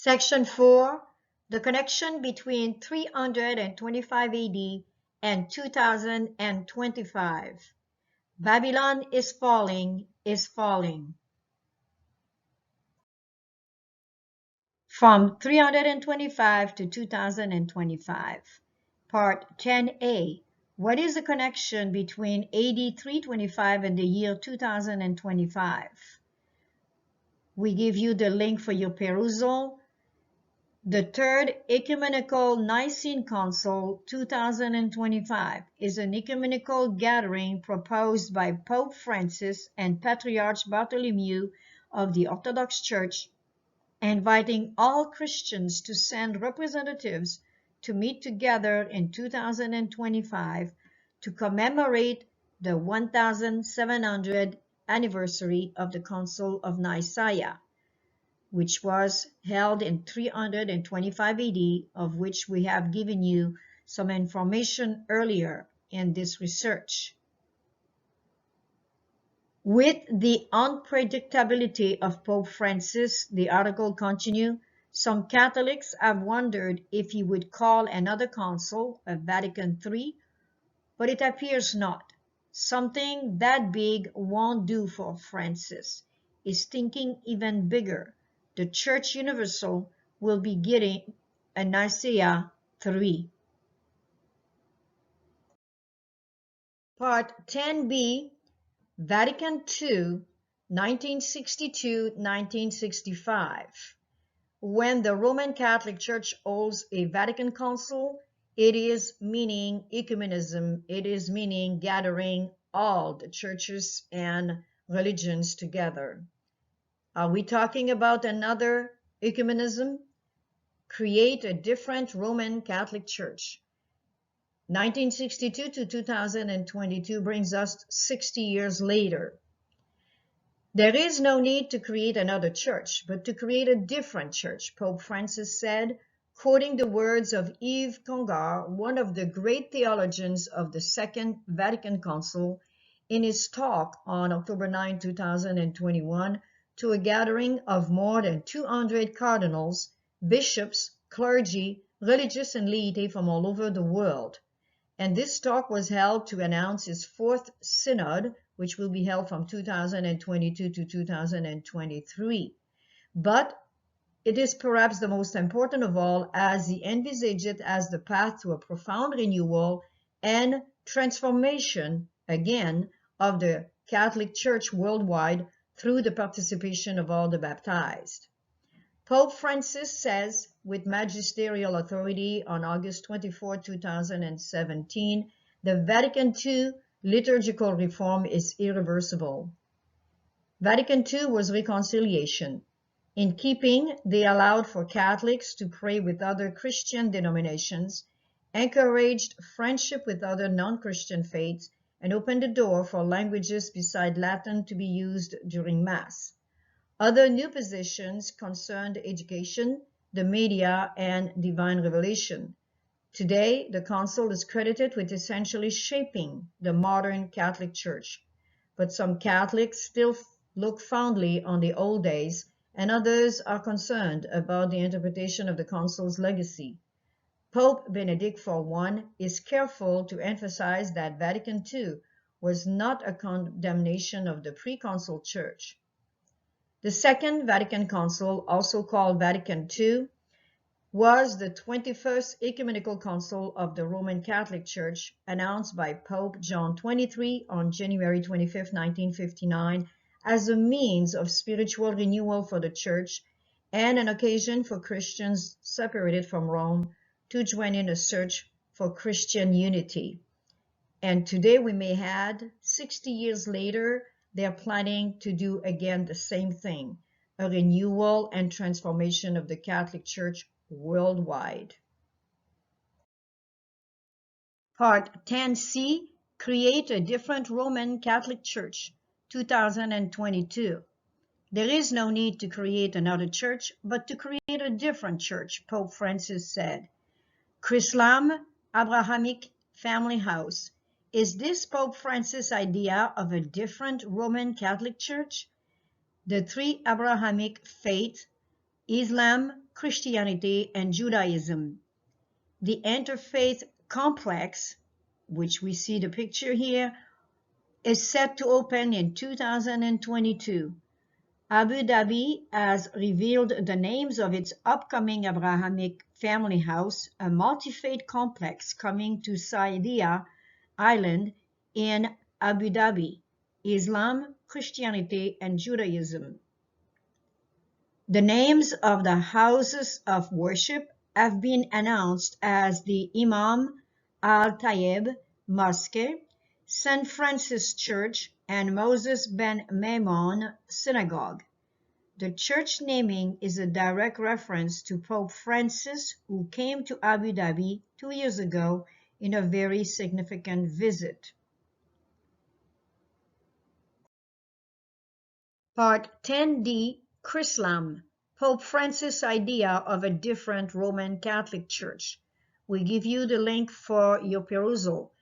Section 4. The connection between 325 AD and 2025. Babylon is falling, is falling. From 325 to 2025. Part 10a. What is the connection between AD 325 and the year 2025? We give you the link for your perusal. The Third Ecumenical Nicene Council 2025 is an ecumenical gathering proposed by Pope Francis and Patriarch Bartholomew of the Orthodox Church, inviting all Christians to send representatives to meet together in 2025 to commemorate the 1700th anniversary of the Council of Nicaea, which was held in 325 AD, of which we have given you some information earlier in this research. With the unpredictability of Pope Francis, the article continues, some Catholics have wondered if he would call another council, a Vatican III, but it appears not. Something that big won't do for Francis. He's thinking even bigger. The Church Universal will be getting a Nicaea III. Part 10b, Vatican II, 1962-1965. When the Roman Catholic Church holds a Vatican Council, it is meaning ecumenism. It is meaning gathering all the churches and religions together. Are we talking about another ecumenism? Create a different Roman Catholic Church. 1962 to 2022 brings us 60 years later. There is no need to create another church, but to create a different church, Pope Francis said, quoting the words of Yves Congar, one of the great theologians of the Second Vatican Council, in his talk on October 9, 2021, to a gathering of more than 200 cardinals, bishops, clergy, religious and laity from all over the world. And this talk was held to announce his fourth synod, which will be held from 2022 to 2023. But it is perhaps the most important of all, as he envisaged it as the path to a profound renewal and transformation, again, of the Catholic Church worldwide through the participation of all the baptized. Pope Francis says, with magisterial authority on August 24, 2017, the Vatican II liturgical reform is irreversible. Vatican II was reconciliation. In keeping, they allowed for Catholics to pray with other Christian denominations, encouraged friendship with other non-Christian faiths, and opened the door for languages beside Latin to be used during Mass. Other new positions concerned education, the media, and divine revelation. Today, the Council is credited with essentially shaping the modern Catholic Church, but some Catholics still look fondly on the old days, and others are concerned about the interpretation of the Council's legacy. Pope Benedict, for one, is careful to emphasize that Vatican II was not a condemnation of the pre-Council Church. The Second Vatican Council, also called Vatican II, was the 21st Ecumenical Council of the Roman Catholic Church, announced by Pope John XXIII on January 25, 1959, as a means of spiritual renewal for the Church and an occasion for Christians separated from Rome to join in a search for Christian unity. And today we may add, 60 years later, they are planning to do again the same thing, a renewal and transformation of the Catholic Church worldwide. Part 10c, Create a Different Roman Catholic Church, 2022. There is no need to create another church, but to create a different church, Pope Francis said. Chrislam, Abrahamic Family House. Is this Pope Francis' idea of a different Roman Catholic Church? The three Abrahamic faiths, Islam, Christianity and Judaism. The interfaith complex, which we see the picture here, is set to open in 2022. Abu Dhabi has revealed the names of its upcoming Abrahamic family house, a multi-faith complex coming to Saidia Island in Abu Dhabi: Islam, Christianity, and Judaism. The names of the houses of worship have been announced as the Imam Al-Tayyib Mosque, St. Francis Church, and Moses Ben Maimon Synagogue. The church naming is a direct reference to Pope Francis, who came to Abu Dhabi 2 years ago in a very significant visit. Part 10D, Chrislam, Pope Francis' idea of a different Roman Catholic Church. We give you the link for your perusal.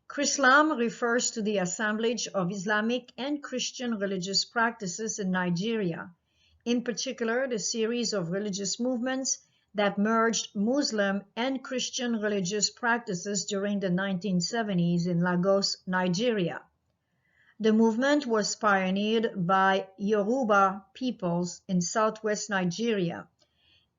Chrislam refers to the assemblage of Islamic and Christian religious practices in Nigeria, in particular the series of religious movements that merged Muslim and Christian religious practices during the 1970s in Lagos, Nigeria. The movement was pioneered by Yoruba peoples in southwest Nigeria.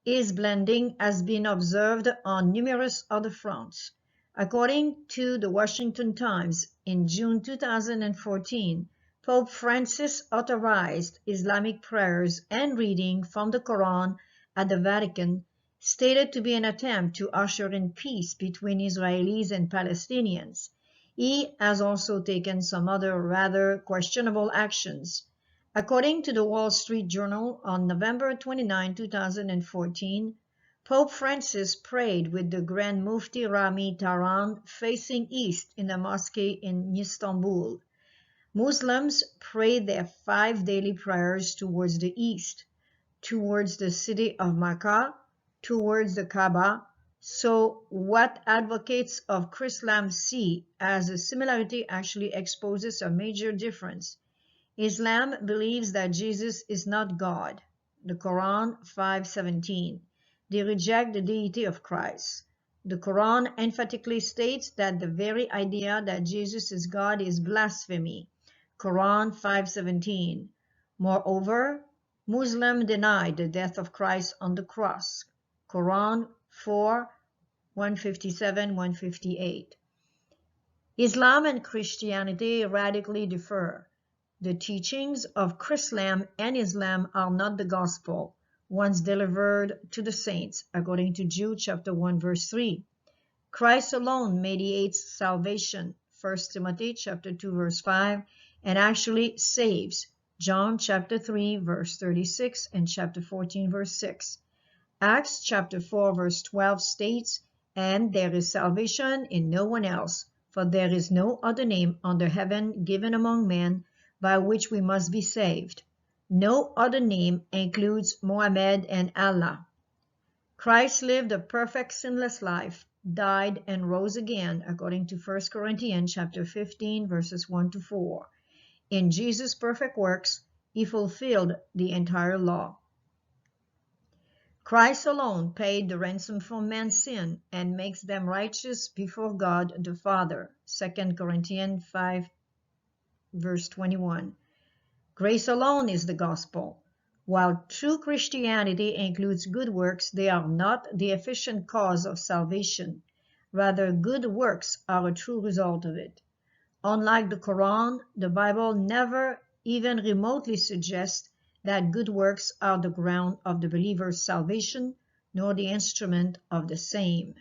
Its blending has been observed on numerous other fronts. According to the Washington Times, in June 2014, Pope Francis authorized Islamic prayers and reading from the Quran at the Vatican, stated to be an attempt to usher in peace between Israelis and Palestinians. He has also taken some other rather questionable actions. According to the Wall Street Journal, on November 29, 2014, Pope Francis prayed with the Grand Mufti Rami Taran facing east in a mosque in Istanbul. Muslims prayed their 5 daily prayers towards the east, towards the city of Makkah, towards the Kaaba. So what advocates of Chrislam see as a similarity actually exposes a major difference. Islam believes that Jesus is not God, the Quran 5:17. They reject the deity of Christ. The Quran emphatically states that the very idea that Jesus is God is blasphemy, Quran 5:17. Moreover, Muslims deny the death of Christ on the cross, Quran 4:157-158. Islam and Christianity radically differ. The teachings of Chrislam and Islam are not the gospel, once delivered to the saints, according to Jude chapter 1, verse 3. Christ alone mediates salvation, 1 Timothy chapter 2, verse 5, and actually saves, John chapter 3, verse 36, and chapter 14, verse 6. Acts chapter 4, verse 12 states, "And there is salvation in no one else, for there is no other name under heaven given among men by which we must be saved." No other name includes Mohammed and Allah. Christ lived a perfect sinless life, died and rose again, according to 1 Corinthians chapter 15, verses 1-4. In Jesus' perfect works, he fulfilled the entire law. Christ alone paid the ransom for man's sin and makes them righteous before God the Father, 2 Corinthians 5, verse 21. Grace alone is the gospel. While true Christianity includes good works, they are not the efficient cause of salvation. Rather, good works are a true result of it. Unlike the Quran, the Bible never even remotely suggests that good works are the ground of the believer's salvation, nor the instrument of the same.